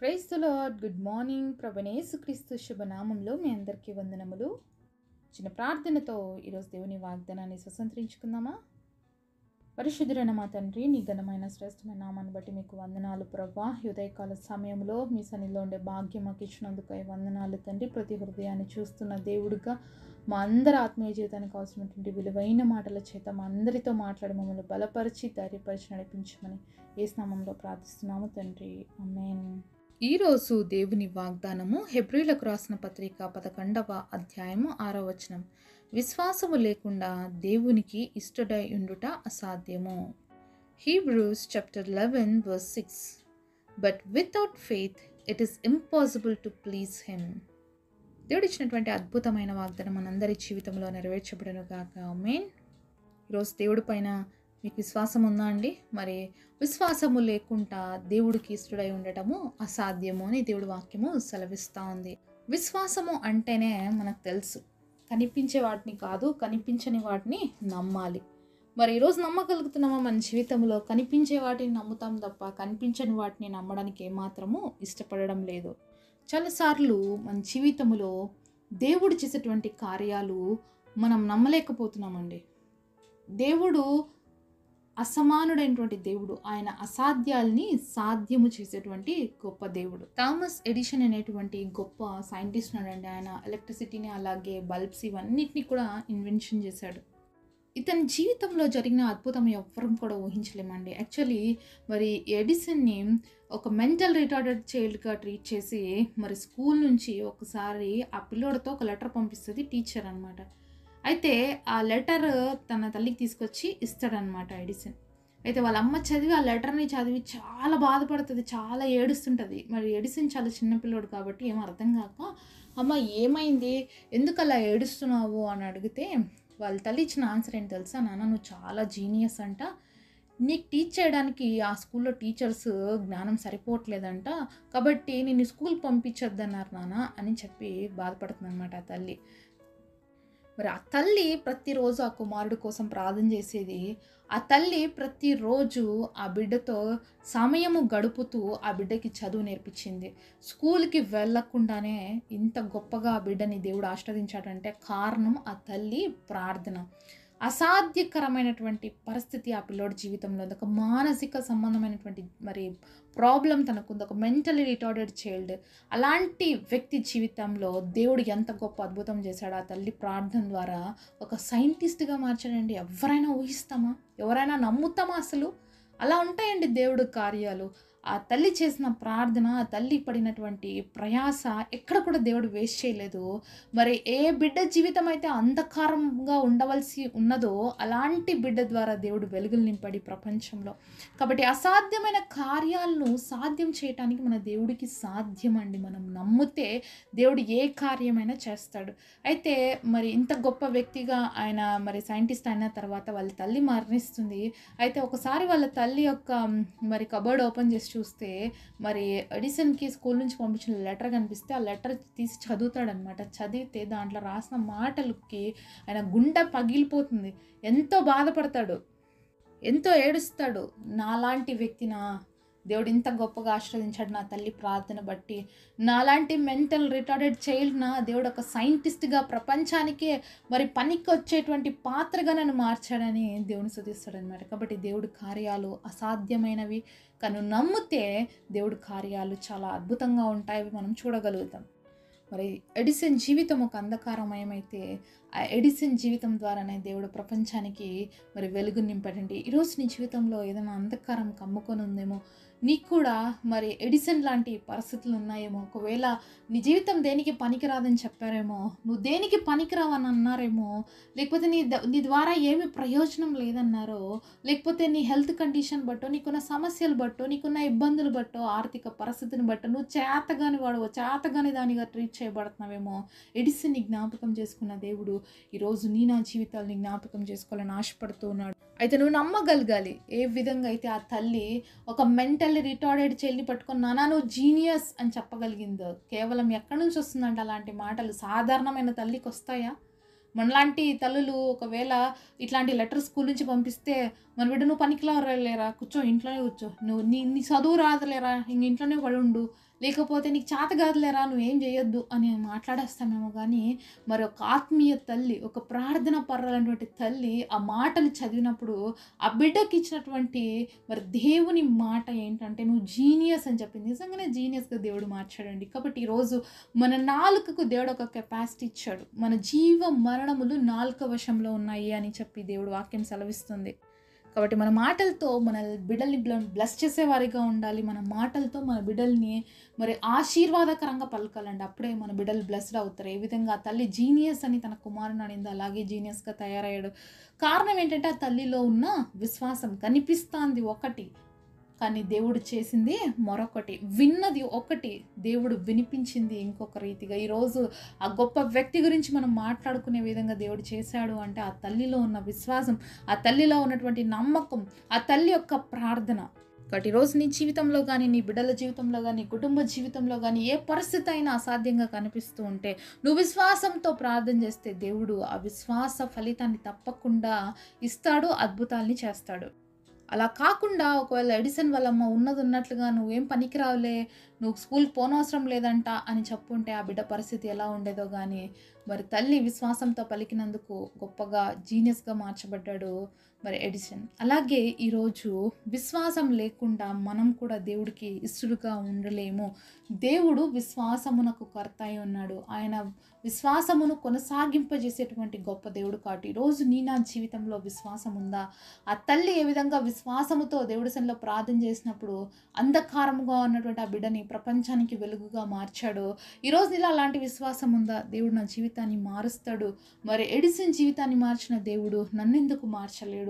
Praise the lord. Good morning. ప్రభువైన యేసుక్రీస్తు శుభనామంలో మీ అందరికీ వందనములు. చిన్న ప్రార్థనతో ఈరోజు దేవుని వాగ్దానాన్ని స్వతంత్రించుకుందామా? పరిశుద్ధుడైన మా తండ్రి, నీ ఘనమైన శ్రేష్టమైన నామాన్ని బట్టి మీకు వందనాలు ప్రభా. ఉదయకాల సమయంలో మీ సన్నిధిలో ఉండే భాగ్యం మాకు ఇచ్చినందుకు వందనాలు తండ్రి. ప్రతి హృదయాన్ని చూస్తున్న దేవుడుగా మా అందరి ఆత్మీయ జీవితానికి అవసరమైనటువంటి విలువైన మాటల చేత మా అందరితో మాట్లాడి మమ్మల్ని బలపరిచి ధైర్యపరిచి నడిపించమని యేసు నామములో ప్రార్థిస్తున్నాము తండ్రి. ఆమేన్. ఈరోజు దేవుని వాగ్దానము హెబ్రీలకు రాసిన పత్రిక 11వ అధ్యాయము 6వ వచనం. విశ్వాసము లేకుండా దేవునికి ఇష్టడై ఉండుట అసాధ్యము. Hebrews chapter 11 verse 6. But without faith it is impossible to please him. దేవుడు ఇచ్చినటువంటి అద్భుతమైన వాగ్దానం మనందరి జీవితంలో నెరవేర్చబడును గాక. ఆమేన్. ఈరోజు దేవుడి పైన మీకు విశ్వాసం ఉందా అండి? మరి విశ్వాసము లేకుండా దేవుడికి ఇష్టడై ఉండటము అసాధ్యము అని దేవుడి వాక్యము సెలవిస్తూ ఉంది. విశ్వాసము అంటేనే మనకు తెలుసు, కనిపించే వాటిని కాదు, కనిపించని వాటిని నమ్మాలి. మరి ఈరోజు నమ్మగలుగుతున్నామా? మన జీవితంలో కనిపించే వాటిని నమ్ముతాం తప్ప కనిపించని వాటిని నమ్మడానికి ఏమాత్రము ఇష్టపడడం లేదు. చాలాసార్లు మన జీవితంలో దేవుడు చేసేటువంటి కార్యాలు మనం నమ్మలేకపోతున్నామండి. దేవుడు అసమానుడైనటువంటి దేవుడు. ఆయన అసాధ్యాల్ని సాధ్యము చేసేటువంటి గొప్ప దేవుడు. థామస్ ఎడిషన్ అనేటువంటి గొప్ప సైంటిస్ట్ ఉన్నాడండి. ఆయన ఎలక్ట్రిసిటీని అలాగే బల్బ్స్ ఇవన్నిటిని కూడా ఇన్వెన్షన్ చేశాడు. ఇతని జీవితంలో జరిగిన అద్భుతం ఎవ్వరూ కూడా ఊహించలేమండి. యాక్చువల్లీ మరి ఎడిసన్ని ఒక మెంటల్ రిటార్డెడ్ చైల్డ్గా ట్రీట్ చేసి మరి స్కూల్ నుంచి ఒకసారి ఆ పిల్లోడితో ఒక లెటర్ పంపిస్తుంది టీచర్ అనమాట. అయితే ఆ లెటర్ తన తల్లికి తీసుకొచ్చి ఇస్తాడనమాట ఎడిసన్. అయితే వాళ్ళ అమ్మ చదివి ఆ లెటర్ని చదివి చాలా బాధపడుతుంది, చాలా ఏడుస్తుంటుంది. మరి ఎడిసన్ చాలా చిన్నపిల్లోడు కాబట్టి ఏం అర్థం కాక, అమ్మ ఏమైంది, ఎందుకు అలా ఏడుస్తున్నావు అని అడిగితే వాళ్ళ తల్లి ఇచ్చిన ఆన్సర్ ఏంటి తెలుసా? నాన్న, నువ్వు చాలా జీనియస్ అంట, నీకు టీచ్ చేయడానికి ఆ స్కూల్లో టీచర్స్ జ్ఞానం సరిపోవట్లేదంట, కాబట్టి నేను స్కూల్ పంపించొద్దన్నారు నాన్న అని చెప్పి బాధపడుతుంది అనమాట ఆ తల్లి. మరి ఆ తల్లి ప్రతిరోజు ఆ కుమారుడు కోసం ప్రార్థన చేసేది. ఆ తల్లి ప్రతిరోజు ఆ బిడ్డతో సమయము గడుపుతూ ఆ బిడ్డకి చదువు నేర్పించింది. స్కూల్కి వెళ్ళకుండానే ఇంత గొప్పగా ఆ బిడ్డని దేవుడు ఆశీర్వదించాడంటే కారణం ఆ తల్లి ప్రార్థన. అసాధ్యకరమైనటువంటి పరిస్థితి ఆ పిల్లోడి జీవితంలో ఉంది. ఒక మానసిక సంబంధమైనటువంటి మరి ప్రాబ్లం తనకుంది, ఒక మెంటలీ రిటార్డెడ్ చైల్డ్. అలాంటి వ్యక్తి జీవితంలో దేవుడు ఎంత గొప్ప అద్భుతం చేశాడు ఆ తల్లి ప్రార్థన ద్వారా. ఒక సైంటిస్ట్గా మార్చాడండి. ఎవరైనా ఊహిస్తామా? ఎవరైనా నమ్ముతామా? అసలు అలా ఉంటాయండి దేవుడు కార్యాలు. ఆ తల్లి చేసిన ప్రార్థన, ఆ తల్లి పడినటువంటి ప్రయాస ఎక్కడ కూడా దేవుడు వేస్ట్ చేయలేదు. మరి ఏ బిడ్డ జీవితం అయితే అంధకారంగా ఉండవలసి ఉన్నదో అలాంటి బిడ్డ ద్వారా దేవుడు వెలుగులు నింపాడు ప్రపంచంలో. కాబట్టి అసాధ్యమైన కార్యాలను సాధ్యం చేయటానికి మన దేవుడికి సాధ్యమండి. మనం నమ్మితే దేవుడు ఏ కార్యమైనా చేస్తాడు. అయితే మరి ఇంత గొప్ప వ్యక్తిగా ఆయన మరి సైంటిస్ట్ అయిన తర్వాత వాళ్ళ తల్లి మరణిస్తుంది. అయితే ఒకసారి వాళ్ళ తల్లి యొక్క మరి కబోర్డ్ ఓపెన్ చేసి చూస్తే మరి ఎడిసన్కి స్కూల్ నుంచి పంపించిన లెటర్ కనిపిస్తే ఆ లెటర్ తీసి చదువుతాడనమాట. చదివితే దాంట్లో రాసిన మాటలకి ఆయన గుండె పగిలిపోతుంది. ఎంతో బాధపడతాడు, ఎంతో ఏడుస్తాడు. నాలాంటి వ్యక్తినా దేవుడు ఇంత గొప్పగా ఆశీర్వదించాడు నా తల్లి ప్రార్థన బట్టి. నాలాంటి మెంటల్ రిటార్డెడ్ చైల్డ్న దేవుడు ఒక సైంటిస్ట్గా ప్రపంచానికే మరి పనికి వచ్చేటువంటి పాత్రగా నన్ను మార్చాడని దేవుని స్తుతిస్తాడనమాట. కాబట్టి దేవుడి కార్యాలు అసాధ్యమైనవి, కానీ నమ్మితే దేవుడి కార్యాలు చాలా అద్భుతంగా ఉంటాయి, మనం చూడగలుగుతాం. మరి ఎడిసన్ జీవితం ఒక అంధకారమయమైతే ఆ ఎడిసన్ జీవితం ద్వారానే దేవుడు ప్రపంచానికి మరి వెలుగు నింపాడండి. ఈరోజు నీ జీవితంలో ఏదైనా అంధకారం కమ్ముకొని ఉందేమో, నీకు కూడా మరి ఎడిసన్ లాంటి పరిస్థితులు ఉన్నాయేమో. ఒకవేళ నీ జీవితం దేనికి పనికిరాదని చెప్పారేమో, నువ్వు దేనికి పనికిరావని అన్నారేమో, లేకపోతే నీ ద్వారా ఏమి ప్రయోజనం లేదన్నారో, లేకపోతే నీ హెల్త్ కండిషన్ బట్టో, నీకున్న సమస్యలు బట్టో, నీకున్న ఇబ్బందులు బట్టో, ఆర్థిక పరిస్థితిని బట్టో నువ్వు చేతగాని వాడు, చేతగాని దానిగా ట్రీట్ చేయబడుతున్నావేమో. ఎడిసన్ని జ్ఞాపకం చేసుకున్న దేవుడు ఈరోజు నా జీవితాన్ని జ్ఞాపకం చేసుకోవాలని ఆశపడుతూ ఉన్నాడు. అయితే నువ్వు నమ్మగలగాలి. ఏ విధంగా అయితే ఆ తల్లి ఒక మెంటల్లీ రిటార్డెడ్ చైల్డ్ని పట్టుకొని నానా నువ్వు జీనియస్ అని చెప్పగలిగిందో, కేవలం ఎక్కడి నుంచి వస్తుందంటే అలాంటి మాటలు సాధారణమైన తల్లికి వస్తాయా? మనలాంటి తల్లులు ఒకవేళ ఇట్లాంటి లెటర్ స్కూల్ నుంచి పంపిస్తే మన బిడ్డ నువ్వు పనికిలా లేరా, కూర్చో ఇంట్లోనే కూర్చో, నువ్వు నీ చదువు రాదులేరా, ఇంక ఇంట్లోనే పడి ఉండు, లేకపోతే నీకు చేత కాదులేరా నువ్వేం చేయొద్దు అని మాట్లాడేస్తామేమో కానీ, మరి ఒక ఆత్మీయ తల్లి, ఒక ప్రార్థన పర్రాలైనటువంటి తల్లి ఆ మాటలు చదివినప్పుడు ఆ బిడ్డకి ఇచ్చినటువంటి మరి దేవుని మాట ఏంటంటే, నువ్వు జీనియస్ అని చెప్పింది. నిజంగానే జీనియస్గా దేవుడు మార్చాడండి. కాబట్టి ఈరోజు మన నాలుకకు దేవుడు ఒక కెపాసిటీ ఇచ్చాడు. మన జీవ మరణములు నాలుక వశంలో ఉన్నాయి అని చెప్పి దేవుడు వాక్యం సెలవిస్తుంది. కాబట్టి మన మాటలతో మన బిడ్డల్ని బ్లెస్ చేసేవారిగా ఉండాలి. మన మాటలతో మన బిడ్డల్ని మరి ఆశీర్వాదకరంగా పలకాలండి. అప్పుడే మన బిడ్డలు బ్లెస్డ్ అవుతారు. ఏ విధంగా ఆ తల్లి జీనియస్ అని తన కుమారుని అనింది, అలాగే జీనియస్గా తయారయ్యాడు. కారణం ఏంటంటే ఆ తల్లిలో ఉన్న విశ్వాసం. కనిపిస్తాంది ఒకటి, కానీ దేవుడు చేసింది మరొకటి. విన్నది ఒకటి, దేవుడు వినిపించింది ఇంకొక రీతిగా. ఈరోజు ఆ గొప్ప వ్యక్తి గురించి మనం మాట్లాడుకునే విధంగా దేవుడు చేశాడు అంటే ఆ తల్లిలో ఉన్న విశ్వాసం, ఆ తల్లిలో ఉన్నటువంటి నమ్మకం, ఆ తల్లి యొక్క ప్రార్థన. కాబట్టి ఈరోజు నీ జీవితంలో కానీ, నీ బిడ్డల జీవితంలో కానీ, కుటుంబ జీవితంలో కానీ ఏ పరిస్థితి అయినా అసాధ్యంగా కనిపిస్తూ ఉంటే నువ్వు విశ్వాసంతో ప్రార్థన చేస్తే దేవుడు ఆ విశ్వాస ఫలితాన్ని తప్పకుండా ఇస్తాడు, అద్భుతాల్ని చేస్తాడు. అలా కాకుండా ఒకవేళ ఎడిసన్ వాళ్ళమ్మ ఉన్నది ఉన్నట్లుగా నువ్వేం పనికిరావులే, నువ్వు స్కూల్కి పోనవసరం లేదంట అని చెప్పుంటే ఆ బిడ్డ పరిస్థితి ఎలా ఉండేదో కానీ, మరి తల్లి విశ్వాసంతో పలికినందుకు గొప్పగా జీనియస్గా మార్చబడ్డాడు మరి ఎడిసన్. అలాగే ఈరోజు విశ్వాసం లేకుండా మనం కూడా దేవుడికి ఇష్టడుగా ఉండలేము. దేవుడు విశ్వాసమునకు కర్త అయి ఉన్నాడు. ఆయన విశ్వాసమును కొనసాగింపజేసేటువంటి గొప్ప దేవుడు. కాబట్టి ఈరోజు నా జీవితంలో విశ్వాసం ఉందా? ఆ తల్లి ఏ విధంగా విశ్వాసముతో దేవుడి సన్నిధిలో ప్రార్థన చేసినప్పుడు అంధకారముగా ఉన్నటువంటి ఆ బిడ్డని ప్రపంచానికి వెలుగుగా మార్చాడు. ఈరోజు నీలో అలాంటి విశ్వాసం ఉందా? దేవుడు నా జీవితాన్ని మారుస్తాడు. మరి ఎడిసన్ జీవితాన్ని మార్చిన దేవుడు నన్నెందుకు మార్చలేడు?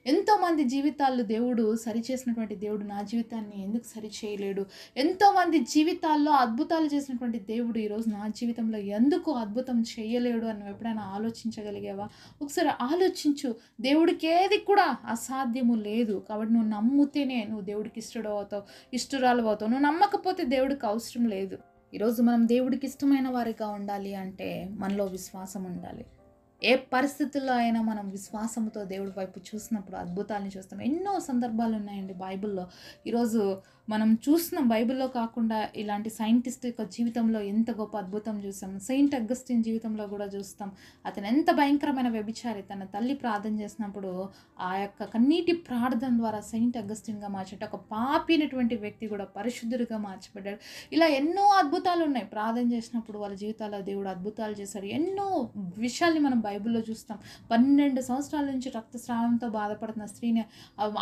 ఎంతోమంది జీవితాలు దేవుడు సరిచేసినటువంటి దేవుడు నా జీవితాన్ని ఎందుకు సరి చేయలేడు? ఎంతోమంది జీవితాల్లో అద్భుతాలు చేసినటువంటి దేవుడు ఈరోజు నా జీవితంలో ఎందుకు అద్భుతం చేయలేడు అని ఎప్పుడైనా ఆలోచించగలిగావా? ఒకసారి ఆలోచించు. దేవుడికి ఏది కూడా అసాధ్యము లేదు. కాబట్టి నువ్వు నమ్మితేనే నువ్వు దేవుడికి ఇష్టడు అవుతావు, ఇష్టరాలు అవుతావు. నువ్వు నమ్మకపోతే దేవుడికి అవసరం లేదు. ఈరోజు మనం దేవుడికి ఇష్టమైన వారిగా ఉండాలి అంటే మనలో విశ్వాసం ఉండాలి. ఏ పరిస్థితుల్లో అయినా మనం విశ్వాసంతో దేవుడి వైపు చూసినప్పుడు అద్భుతాలను చూస్తాం. ఎన్నో సందర్భాలు ఉన్నాయండి బైబిల్లో. ఈరోజు మనం చూస్తున్నాం, బైబిల్లో కాకుండా ఇలాంటి సైంటిస్ట్ యొక్క జీవితంలో ఎంత గొప్ప అద్భుతం చూస్తాం. సెయింట్ అగస్టిన్ జీవితంలో కూడా చూస్తాం. అతను ఎంత భయంకరమైన వ్యభిచారి. తన తల్లి ప్రార్థన చేసినప్పుడు ఆ యొక్క కన్నీటి ప్రార్థన ద్వారా సెయింట్ అగస్టిన్గా మార్చట ఒక పాపినటువంటి వ్యక్తి కూడా పరిశుద్ధుడిగా మార్చబడ్డాడు. ఇలా ఎన్నో అద్భుతాలు ఉన్నాయి. ప్రార్థన చేసినప్పుడు వాళ్ళ జీవితాల్లో దేవుడు అద్భుతాలు చేశాడు. ఎన్నో విషయాల్ని మనం బైబిల్లో చూస్తాం. 12 సంవత్సరాల నుంచి రక్తస్రావంతో బాధపడుతున్న స్త్రీని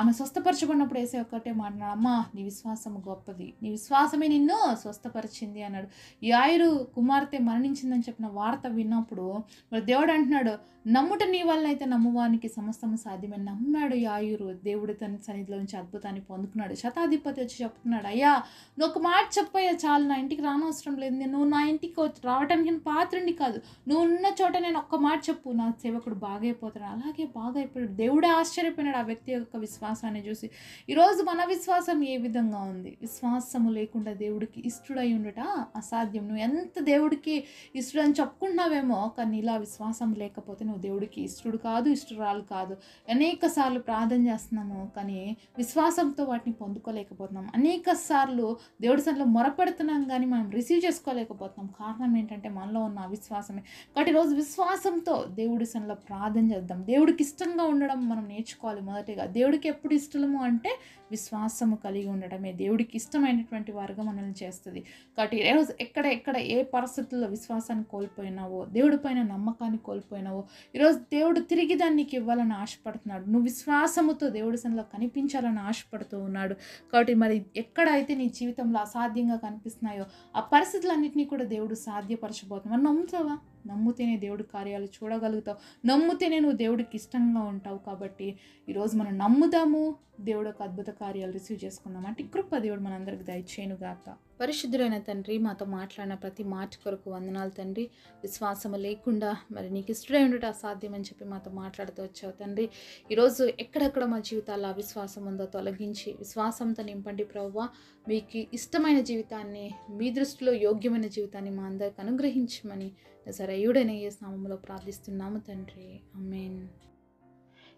ఆమె స్వస్థపరచబడినప్పుడు వేసే ఒక్కటే మాట్లాడు, అమ్మా నీ విశ్వాసం గొప్పది, నీ విశ్వాసమే నిన్ను స్వస్థపరిచింది అన్నాడు. యాయిరు కుమార్తె మరణించిందని చెప్పిన వార్త విన్నప్పుడు మరి దేవుడు అంటున్నాడు, నమ్ముట నీ వల్ల అయితే నమ్మువానికి సమస్తము సాధ్యమే. నమ్మాడు యాయిరు. దేవుడు తన సన్నిధిలో నుంచి అద్భుతాన్ని పొందుకున్నాడు. శతాధిపతి వచ్చి చెప్తున్నాడు, అయ్యా నువ్వు ఒక మాట చెప్పయ్యా చాలు, నా ఇంటికి రానవసరం లేదు, నువ్వు నా ఇంటికి రావడానికి నేను పాత్రుడిని కాదు, నువ్వు ఉన్న చోట నేను ఒక్క మాట చెప్పు, నా సేవకుడు బాగైపోతాడు. అలాగే బాగైపోయాడు. దేవుడే ఆశ్చర్యపోయినాడు ఆ వ్యక్తి యొక్క విశ్వాసాన్ని చూసి. ఈరోజు మన విశ్వాసం ఏ విధంగా ఉంది? విశ్వాసము లేకుండా దేవుడికి ఇష్టడై ఉండట అసాధ్యం. నువ్వు ఎంత దేవుడికి ఇష్టడని చెప్పుకుంటున్నావేమో, కానీ ఇలా విశ్వాసం లేకపోతే నువ్వు దేవుడికి ఇష్టడు కాదు, ఇష్టరాలు కాదు. అనేక సార్లు ప్రార్థన చేస్తున్నాము కానీ విశ్వాసంతో వాటిని పొందుకోలేకపోతున్నాం. అనేక సార్లు దేవుడి సన్నిధిలో మొరపెడుతున్నాం కానీ మనం రిసీవ్ చేసుకోలేకపోతున్నాం. కారణం ఏంటంటే మనలో ఉన్న అవిశ్వాసమే. కాబట్టి ఈరోజు విశ్వాసంతో దేవుడి సన్నిధిలో ప్రార్థన చేద్దాం. దేవుడికి ఇష్టంగా ఉండడం మనం నేర్చుకోవాలి. మొదటిగా దేవుడికి ఎప్పుడు ఇష్టము అంటే విశ్వాసము కలిగి ఉండడమే దేవుడికి ఇష్టమైనటువంటి వారుగా మనల్ని చేస్తుంది. కాబట్టి ఈరోజు ఎక్కడ ఏ పరిస్థితుల్లో విశ్వాసాన్ని కోల్పోయినావో, దేవుడి పైన నమ్మకాన్ని కోల్పోయినావో, ఈరోజు దేవుడు తిరిగి దాన్ని నీకు ఇవ్వాలని ఆశపడుతున్నాడు. నువ్వు విశ్వాసముతో దేవుడి సన్నిధిలో కనిపించాలని ఆశపడుతూ ఉన్నాడు. కాబట్టి మరి ఎక్కడైతే నీ జీవితంలో అసాధ్యంగా కనిపిస్తున్నాయో ఆ పరిస్థితులన్నింటినీ కూడా దేవుడు సాధ్యపరచబోతున్నాడు. మరి నమ్ముతావా? నమ్ముతేనే దేవుడి కార్యాలు చూడగలుగుతావు. నమ్ముతేనే నువ్వు దేవుడికి ఇష్టంగా ఉంటావు. కాబట్టి ఈరోజు మనం నమ్ముదాము, దేవుడు ఒక అద్భుత కార్యాలు రిసీవ్ చేసుకుందాం. అంటే కృప దేవుడు మనందరికి దయచేయునుగాక. పరిశుద్ధులైన తండ్రి, మాతో మాట్లాడిన ప్రతి మాట కొరకు వందనాలు తండ్రి. విశ్వాసము లేకుండా మరి నీకు ఇష్టడై ఉండటం అసాధ్యం అని చెప్పి మాతో మాట్లాడుతూ వచ్చావు తండ్రి. ఈరోజు ఎక్కడెక్కడ మా జీవితాల్లో అవిశ్వాసం ఉందో తొలగించి విశ్వాసంతో నింపండి ప్రభువా. మీకు ఇష్టమైన జీవితాన్ని, మీ దృష్టిలో యోగ్యమైన జీవితాన్ని మా అందరికి అనుగ్రహించమని నజరేయుడైన యేసు నామములో ప్రార్థిస్తున్నాము తండ్రి. ఆమేన్.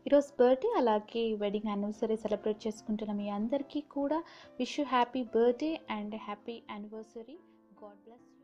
ఈరోజు బర్త్డే అలాగే వెడ్డింగ్ యానివర్సరీ సెలబ్రేట్ చేసుకుంటున్న మీ అందరికీ కూడా wish you happy birthday and happy anniversary. God bless you.